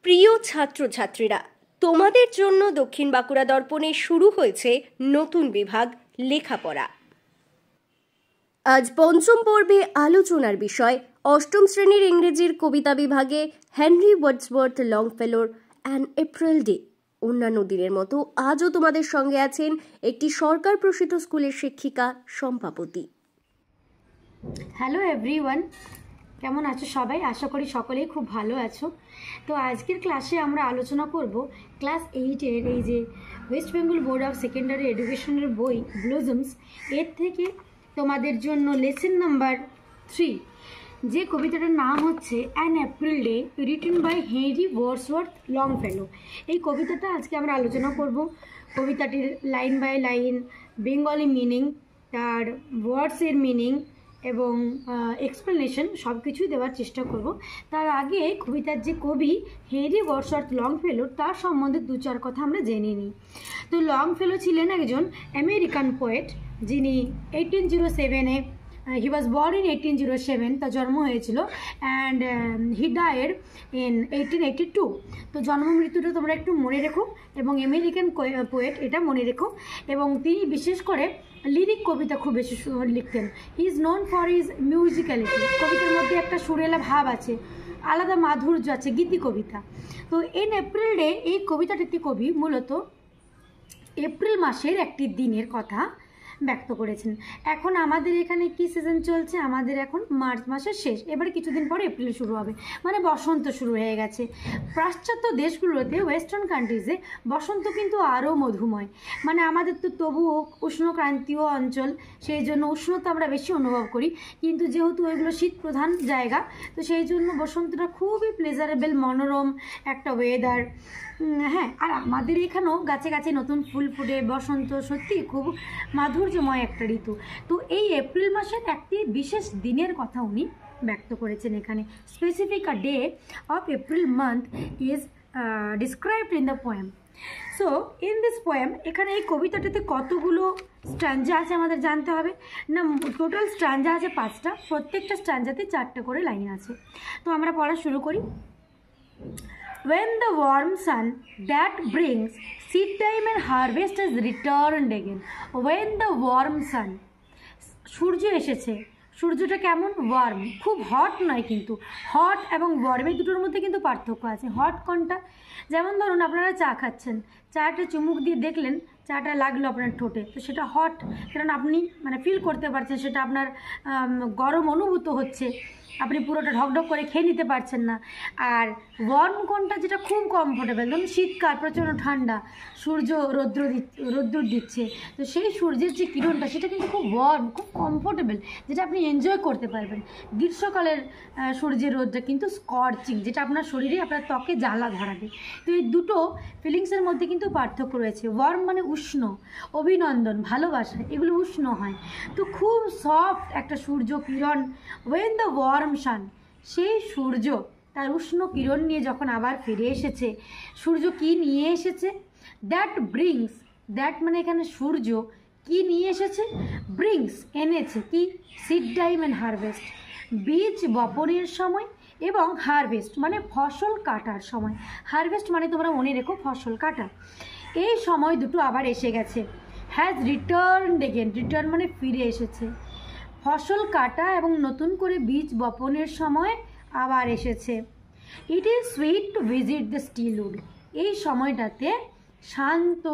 প্রিয় ছাত্রছাত্রীরা, তোমাদের জন্য দক্ষিণ বাঁকুড়া দর্পণে শুরু হয়েছে নতুন বিভাগ লেখাপড়া। আজ পঞ্চম পর্বে আলোচনার বিষয় অষ্টম শ্রেণীর ইংরেজির কবিতা বিভাগে হেনরি ওয়ার্ডসওয়ার্থ লংফেলোর অ্যান এপ্রিল ডে। অন্যান্য দিনের মতো আজও তোমাদের সঙ্গে আছেন একটি সরকার প্রসিত স্কুলের শিক্ষিকা সম্পাপতি। হ্যালো এভরিওয়ান, কেমন আছো সবাই? আশা করি সকলেই খুব ভালো আছো। তো আজকের ক্লাসে আমরা আলোচনা করব ক্লাস 8-এর এই যে West Bengal board of secondary এডুকেশনের বই ব্লজমস, এর থেকে তোমাদের জন্য লেসন নাম্বার 3, যে কবিতাটার নাম হচ্ছে an April day, written by Henry Wadsworth Longfellow. এই কবিতাটা আজকে আমরা আলোচনা করব। কবিতাটির line by line Bengali meaning, তার ওয়ার্ডসের মিনিং এবং এক্সপ্লেনেশন সব কিছুই দেওয়ার চেষ্টা করব। তার আগে কবিতার যে কবি হেনরি ওয়ার্ডসওয়ার্থ লংফেলো, তার সম্বন্ধে দু চার কথা আমরা জেনে নিই। তো লংফেলো ছিলেন একজন আমেরিকান পোয়েট, যিনি 1807-এ হি ওয়াজ বর্ন ইন 1807, তার জন্ম হয়েছিল, অ্যান্ড হি ডায়েড ইন 1882। তো জন্ম মৃত্যুটা তোমরা একটু মনে রেখো, এবং আমেরিকান পোয়েট এটা মনে রেখো। এবং তিনি বিশেষ করে লিরিক কবিতা খুব বেশি লিখতেন। He is known for his musicality, কবিতার মধ্যে একটা সুরেলা ভাব আছে, আলাদা মাধুর্য আছে, গীতি কবিতা। তো ইন এপ্রিল ডে এই কবিতাটিতে কবি মূলত এপ্রিল মাসের একটি দিনের কথা ব্যক্ত করেছেন। এখন আমাদের এখানে কি সিজন চলছে? আমাদের এখন মার্চ মাসের শেষ, এবারে কিছুদিন পরে এপ্রিল শুরু হবে, মানে বসন্ত শুরু হয়ে গেছে। পাশ্চাত্য দেশগুলোতে, ওয়েস্টার্ন কান্ট্রিজে বসন্ত কিন্তু আরও মধুময়। মানে আমাদের তো তবুও উষ্ণক্রান্তীয় অঞ্চল, সেই জন্য উষ্ণতা আমরা বেশি অনুভব করি, কিন্তু যেহেতু ওইগুলো শীত প্রধান জায়গা, তো সেই জন্য বসন্তটা খুবই প্লেজারেবল, মনোরম একটা ওয়েদার। হ্যাঁ, আর আমাদের এখানেও গাছে গাছে নতুন ফুল ফুটে, বসন্ত সত্যি খুব মাধুর্যময় একটা ঋতু। তো এই এপ্রিল মাসের একটি বিশেষ দিনের কথা উনি ব্যক্ত করেছেন এখানে। Specific a day of April month is described in the poem. So in this poem, এখানে এই কবিতাটাতে কতগুলো স্ট্যাঞ্জা আছে আমাদের জানতে হবে না। টোটাল স্ট্যাঞ্জা আছে 5টা, প্রত্যেকটা স্ট্যাঞ্জাতে 4টে করে লাইন আছে। তো আমরা পড়া শুরু করি। When the warm sun that brings seed time and harvest has returned again. When the warm sun, সূর্য এসেছে। সূর্যটা কেমন? ওয়ার্ম, খুব হট নয়, কিন্তু হট এবং ওয়ার্ম এই দুটোর মধ্যে কিন্তু পার্থক্য আছে। হট কোনটা? যেমন ধরুন আপনারা চা খাচ্ছেন, চাটা চুমুক দিয়ে দেখলেন, চাটা লাগলো আপনার ঠোঁটে, তো সেটা হট, কারণ আপনি মানে ফিল করতে পারছেন, সেটা আপনার গরম অনুভূত হচ্ছে, আপনি পুরোটা ঢকঢক করে খেয়ে নিতে পারছেন না। আর ওয়ার্ম কোনটা? যেটা খুব কমফোর্টেবল। ধরুন শীতকাল, প্রচণ্ড ঠান্ডা, সূর্য রোদ্দুর দিচ্ছে, তো সেই সূর্যের যে কিরণটা সেটা কিন্তু খুব ওয়ার্ম, খুব কমফোর্টেবল, যেটা আপনি এনজয় করতে পারবেন। গ্রীষ্মকালের সূর্যের রোদটা কিন্তু স্কর্চিং, যেটা আপনার শরীরে, আপনার ত্বকে জ্বালা ধরাবে। তো এই দুটো ফিলিংসের মধ্যে কিন্তু পার্থক্য রয়েছে। ওয়ার্ম মানে উষ্ণ, অভিনন্দন, ভালোবাসা, এগুলো উষ্ণ হয়। তো খুব সফট একটা সূর্য কিরণ, ওয়েন দ্য ওয়ার্ম সান, সেই সূর্য তার উষ্ণ কিরণ নিয়ে যখন আবার ফিরে এসেছে। সূর্য কি নিয়ে এসেছে? দ্যাট ব্রিংস, দ্যাট মানে এখানে সূর্য কি নিয়ে এসেছে? ব্রিংস, এনেছে কি? সিড টাইম অ্যান্ড হারভেস্ট, বীজ বপনের সময়, এবং হারভেস্ট মানে ফসল কাটার সময়। হারভেস্ট মানে তোমরা মনে রেখো ফসল কাটা। এই সময় দুটো আবার এসে গেছে। হ্যাজ রিটার্নড এগেন, রিটার্ন মানে ফিরে এসেছে। ফসল কাটা এবং নতুন করে বীজ বপনের সময় আবার এসেছে। It is sweet to visit the still wood, এই সময়টাতে শান্ত,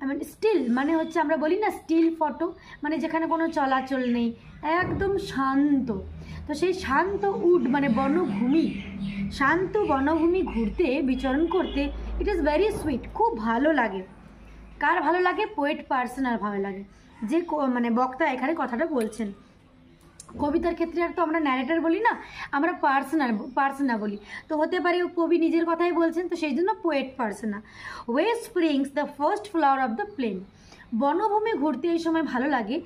মানে স্টিল মানে হচ্ছে আমরা বলি না স্টিল ফটো, মানে যেখানে কোনো চলাচল নেই, একদম শান্ত। তো সেই শান্ত উড মানে বনভূমি, শান্ত বনভূমি ঘুরতে, বিচরণ করতে, ইট ইজ ভেরি সুইট, খুব ভালো লাগে। কার ভালো লাগে? পোয়েট পার্সনাল ভালো লাগে, যে মানে বক্তা এখানে কথাটা বলছেন। কবিতার ক্ষেত্রে আর তো আমরা ন্যারেটর বলি না, আমরা পার্সনা বলি। তো হতে পারে কবি নিজের কথাই বলছেন, তো সেই জন্য poet persona. Where springs the first flower of the plain, বনভূমি ঘুরতে এই সময় ভালো লাগে,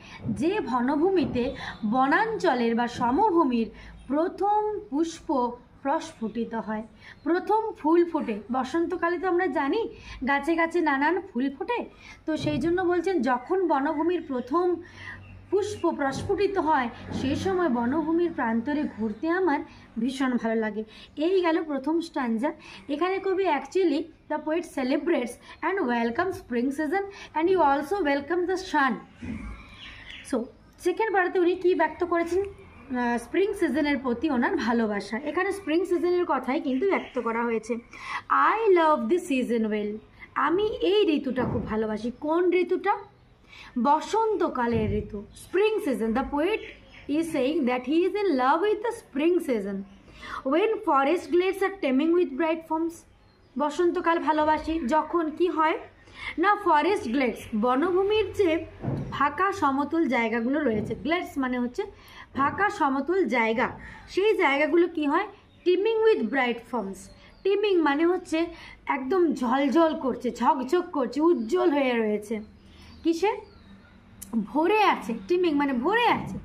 যে বনভূমিতে, বনাঞ্চলের বা সমভূমির প্রথম পুষ্প প্রস্ফুটিত হয়, প্রথম ফুল ফোটে। বসন্তকালে তো আমরা জানি গাছে গাছে নানান ফুল ফোটে, তো সেই জন্য বলছেন যখন বনভূমির প্রথম পুষ্প প্রস্ফুটিত হয় সেই সময় বনভূমির প্রান্তরে ঘুরতে আমার ভীষণ ভালো লাগে। এই গেল প্রথম স্ট্যাঞ্জা। এখানে কবি actually the poet celebrates and welcome spring season and you also welcome the sun. So second পার্টে উনি কী ব্যক্ত করেছেন? স্প্রিং সিজনের প্রতি ওনার ভালোবাসা। এখানে স্প্রিং সিজনের কথাই কিন্তু ব্যক্ত করা হয়েছে। I love the season well, আমি এই ঋতুটা খুব ভালোবাসি। কোন ঋতুটা? বসন্তকালের ঋতু, spring season. The poet is saying that he is in love with the spring season when forest glades are teeming with bright forms. বসন্তকাল ভালোবাসি যখন কি হয় না, ফরেস্ট গ্লেডস বনভূমির যে ফাঁকা সমতল জায়গাগুলো রয়েছে, গ্লেডস মানে হচ্ছে ফাঁকা সমতল জায়গা, সেই জায়গাগুলো কি হয়? Teeming with bright forms. Teeming মানে হচ্ছে একদম ঝলঝল করছে, ঝকঝক করছে, উজ্জ্বল হয়ে রয়েছে। কিসে? ভরে আছে। টিমিং মানে ভরে আছে।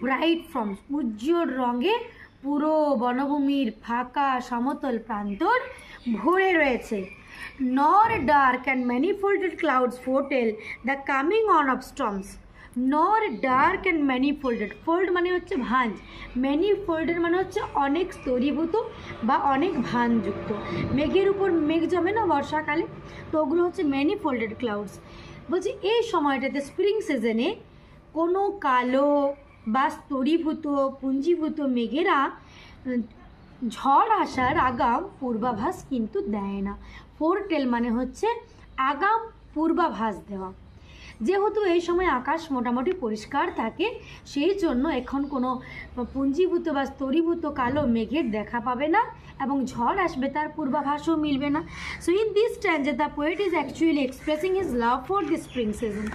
ব্রাইট ফর্মস উজ্জ্বল রঙে পুরো বনভূমির ফাঁকা সমতল প্রান্তর ভরে রয়েছে। Nor dark and manifolded clouds foretell the coming on of storms. Nor dark and manifolded, fold মানে হচ্ছে ভাঁজ, ম্যানিফোল্ডেড মানে হচ্ছে অনেক স্তরীভূত বা অনেক ভাঁজযুক্ত। মেঘের উপর মেঘ জমে না বর্ষাকালে, তো ওগুলো হচ্ছে ম্যানিফোল্ডেড ক্লাউডস। বলছি এই সময়টাতে স্প্রিং সিজনে কোনো কালো বা স্তরীভূত পুঞ্জীভূত মেঘেরা ঝড় আসার আগাম পূর্বাভাস কিন্তু দেয় না। ফোরটেল মানে হচ্ছে আগাম পূর্বাভাস দেওয়া। যেহেতু এই সময় আকাশ মোটামুটি পরিষ্কার থাকে, সেই জন্য এখন কোনো পুঞ্জীভূত বা স্তরীভূত কালো মেঘের দেখা পাবে না এবং ঝড় আসবে তার পূর্বাভাসও মিলবে না। So in this stanza the poet is actually expressing his love for the spring season.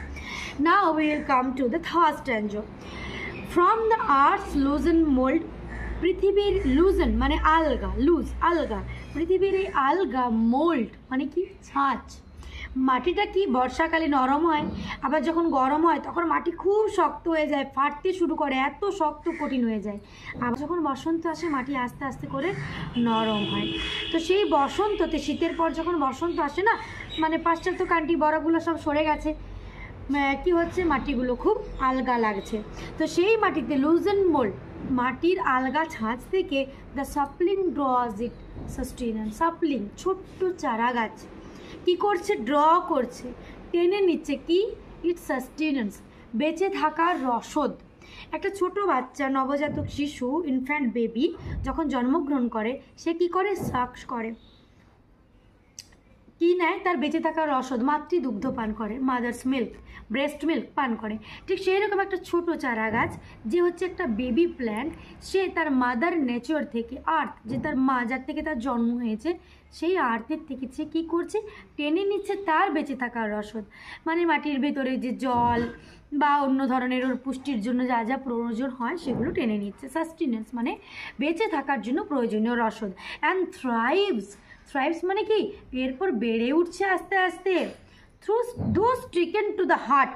Now we will come to the third stanza. From the earth's loosen mould, পৃথিবীর লুজেন মানে আলগা, লুজ আলগা, পৃথিবীর এই আলগা মোল্ড মানে কি? ছাঁচ। মাটিটা কি বর্ষাকালে নরম হয়, আবার যখন গরম হয় তখন মাটি খুব শক্ত হয়ে যায়, ফাটতে শুরু করে, এত শক্ত কঠিন হয়ে যায়। আবার যখন বসন্ত আসে মাটি আস্তে আস্তে করে নরম হয়। তো সেই বসন্ততে, শীতের পর যখন বসন্ত আসে না, মানে পাশ্চাত্য কান্ট্রি বরফগুলো সব সরে গেছে, কি হচ্ছে? মাটিগুলো খুব আলগা লাগছে। তো সেই মাটিতে লুজেন মোল্ড, মাটির আলগা ছাঁচ থেকে দ্য সাপলিং ড্রজ ইট সাস্টেনেন্স। সাপলিং ছোট্ট চারা গাছ কি করছে? ড্র করছে, টেনে নিচ্ছে কি? ইট সাস্টেনেন্স, বেঁচে থাকার রসদ। একটা ছোট বাচ্চা, নবজাতক শিশু, ইনফ্যান্ট বেবি যখন জন্মগ্রহণ করে, সে কি করে? সাক্স করে, কি নেয়? তার বেঁচে থাকার রসদ, মাতৃদুগ্ধ পান করে, মাদার্স মিল্ক, ব্রেস্ট মিল্ক পান করে। ঠিক সেই রকম একটা ছোট চারা গাছ যে হচ্ছে একটা বেবি প্ল্যান্ট, সে তার মাদার নেচার থেকে, আর্থ যে তার মা, যার থেকে তার জন্ম হয়েছে, সেই আর্থের থেকে সে কী করছে? টেনে নিচ্ছে তার বেঁচে থাকার রসদ। মানে মাটির ভেতরে যে জল বা অন্য ধরনের ওর পুষ্টির জন্য যা যা প্রয়োজন হয় সেগুলো টেনে নিচ্ছে। সাস্টেনেন্স মানে বেঁচে থাকার জন্য প্রয়োজনীয় রসদ। অ্যান্ড থ্রাইভস, থ্রাইভস মানে কি? এরপর বেড়ে উঠছে আস্তে আস্তে। থ্রু দো stricken to the heart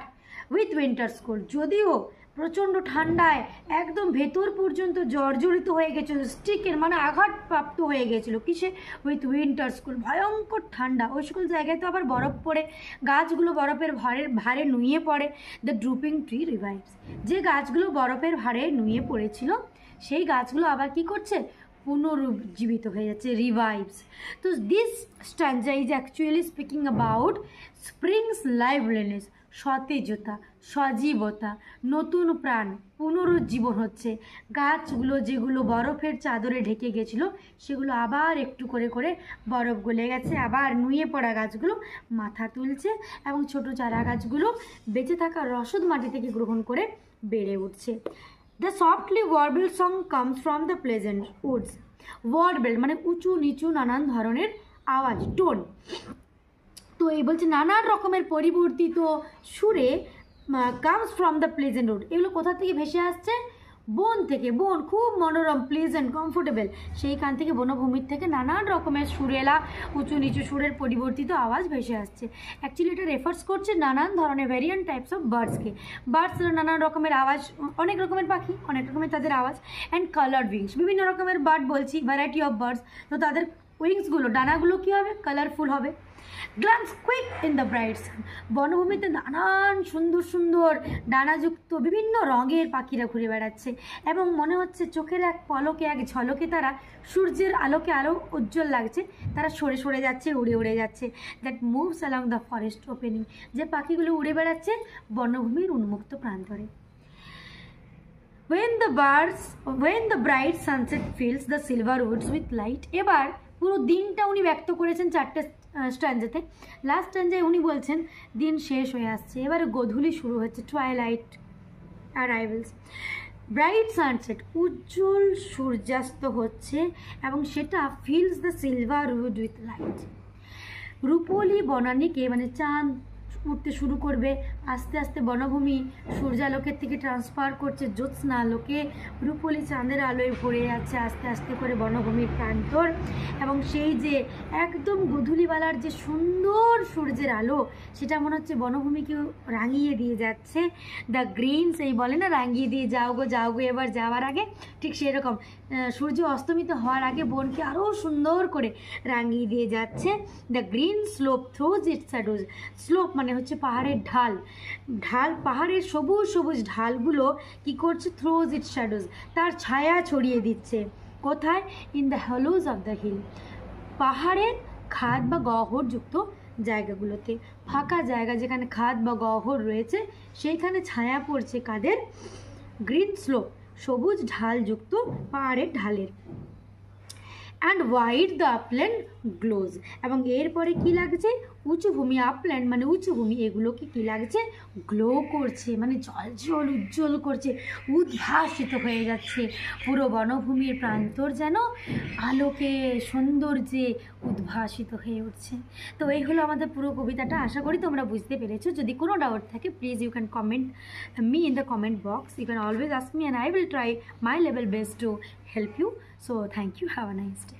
with winter scroll, যদিও প্রচণ্ড ঠান্ডায় একদম ভেতর পর্যন্ত জর্জরিত হয়ে গেছিলো, স্ট্রিকেন মানে আঘাতপ্রাপ্ত হয়ে গেছিলো, কিসে? উইথ উইন্টার স্কুল, ভয়ঙ্কর ঠান্ডা। ওই সকল জায়গায় তো আবার বরফ পড়ে, গাছগুলো বরফের ভারে নুয়ে পড়ে। দ্য ড্রুপিং ট্রি রিভাইভস, যে গাছগুলো বরফের ভারে নুয়ে পড়েছিল সেই গাছগুলো আবার কি করছে? পুনরুজ্জীবিত হয়ে যাচ্ছে, রিভাইভস। তো this stanza is actually speaking about spring's liveliness, সতেজতা, সজীবতা, নতুন প্রাণ, পুনরুজ্জীবন হচ্ছে। গাছগুলো যেগুলো বরফের চাদরে ঢেকে গেছিলো সেগুলো আবার একটু করে করে বরফ গলে গেছে, আবার নুয়ে পড়া গাছগুলো মাথা তুলছে এবং ছোট চারা গাছগুলো বেঁচে থাকা রসদ মাটি থেকে গ্রহণ করে বেড়ে উঠছে। The softly warbled song comes from the pleasant woods. Warbled মানে উঁচু নিচু নানান ধরনের আওয়াজ, টোন। তো এই বলছে নানান রকমের পরিবর্তিত সুরে comes from the pleasant wood, এগুলো কোথা থেকে ভেসে আসছে? বন থেকে। বন খুব মনোরম, প্লেজেন্ট, কমফোর্টেবল, সেইখান থেকে বনভূমির থেকে নানান রকমের সুরেলা উঁচু নিচু সুরের পরিবর্তিত আওয়াজ ভেসে আসছে। অ্যাকচুয়ালি এটা রেফার্স করছে নানান ধরনের ভ্যারিয়েন্ট টাইপস অফ বার্ডসকে। বার্ডসের নানান রকমের আওয়াজ, অনেক রকমের পাখি, অনেক রকমের তাদের আওয়াজ। অ্যান্ড কালার্ড উইংস, বিভিন্ন রকমের বার্ড বলছি, ভ্যারাইটি অফ বার্ডস, তো তাদের উইংসগুলো ডানাগুলো কী হবে, কালারফুল হবে। Glance quick in the bright sun, বনভূমিতে নানান সুন্দর সুন্দর ডানাযুক্ত বিভিন্ন রঙের পাখিরা ঘুরে বেড়াচ্ছে এবং মনে হচ্ছে চোখের এক পলকে এক ঝলকে তারা সূর্যের আলোকে আরও উজ্জ্বল লাগছে, তারা সরে সরে যাচ্ছে, উড়ে উড়ে যাচ্ছে। That moves along the forest opening, যে পাখিগুলো উড়ে বেড়াচ্ছে বনভূমির উন্মুক্ত প্রান্তরে। when the bright sunset fills the silver woods with light, এবার পুরো দিনটা উনি ব্যক্ত করেছেন চারটে স্ট্যান্জাতে। লাস্ট স্ট্যান্জায় উনি বলছেন দিন শেষ হয়ে আসছে, এবার গোধূলি শুরু হচ্ছে, টুয়াইলাইট অ্যারাইভেলস। ব্রাইট সানসেট, উজ্জ্বল সূর্যাস্ত হচ্ছে এবং সেটা fills the silver wood with light. রূপলি বনানীকে মানে চাঁদ উঠতে শুরু করবে, আস্তে আস্তে বনভূমি সূর্যালোকের থেকে ট্রান্সফার করছে জ্যোৎস্না আলোকে, রূপলি চাঁদের আলোয় ভরে যাচ্ছে আস্তে আস্তে করে বনভূমির প্রান্তর। এবং সেই যে একদম গধূলিবেলার যে সুন্দর সূর্যের আলো, সেটা মনে হচ্ছে বনভূমিকে রাঙিয়ে দিয়ে যাচ্ছে। দ্য গ্রিনস, এই বলে না রাঙিয়ে দিয়ে যাও গো এবার যাওয়ার আগে, ঠিক সেরকম সূর্য অস্তমিত হওয়ার আগে বনকে আরও সুন্দর করে রাঙিয়ে দিয়ে যাচ্ছে। The green slope throws it's shadows, slope মানে হচ্ছে পাহাড়ের ঢাল, পাহাড়ের সবুজ সবুজ ঢালগুলো কি করছে, থ্রোজ ইটস শ্যাডোজ, তার ছায়া ছড়িয়ে দিচ্ছে। কোথায়? In the hollows of the hill, পাহাড়ের খাদ বা গহ্বরযুক্ত জায়গাগুলোতে, ফাঁকা জায়গা যেখানে খাদ বা গহ্বর রয়েছে সেইখানে ছায়া পড়ছে কাদের? গ্রিন স্লোপ, সবুজ ঢালযুক্ত পাহাড়ের ঢালের। And wide the upland gloss, এবং এরপরে কি লাগছে? উঁচু ভূমি, আপল্যান্ড মানে উঁচু ভূমি, এগুলোকে কি লাগছে? গ্লো করছে, মানে জল উজ্জ্বল করছে, উদ্ভাসিত হয়ে যাচ্ছে। পুরো বনভূমির প্রান্তর যেন আলোকে সৌন্দর্যে উদ্ভাসিত হয়ে উঠছে। তো এই হলো আমাদের পুরো কবিতাটা, আশা করি তোমরা বুঝতে পেরেছো। যদি কোনো ডাউট থাকে please you can comment me in the comment box, you can always ask me and I will try my level best to help you. So thank you, have a nice day.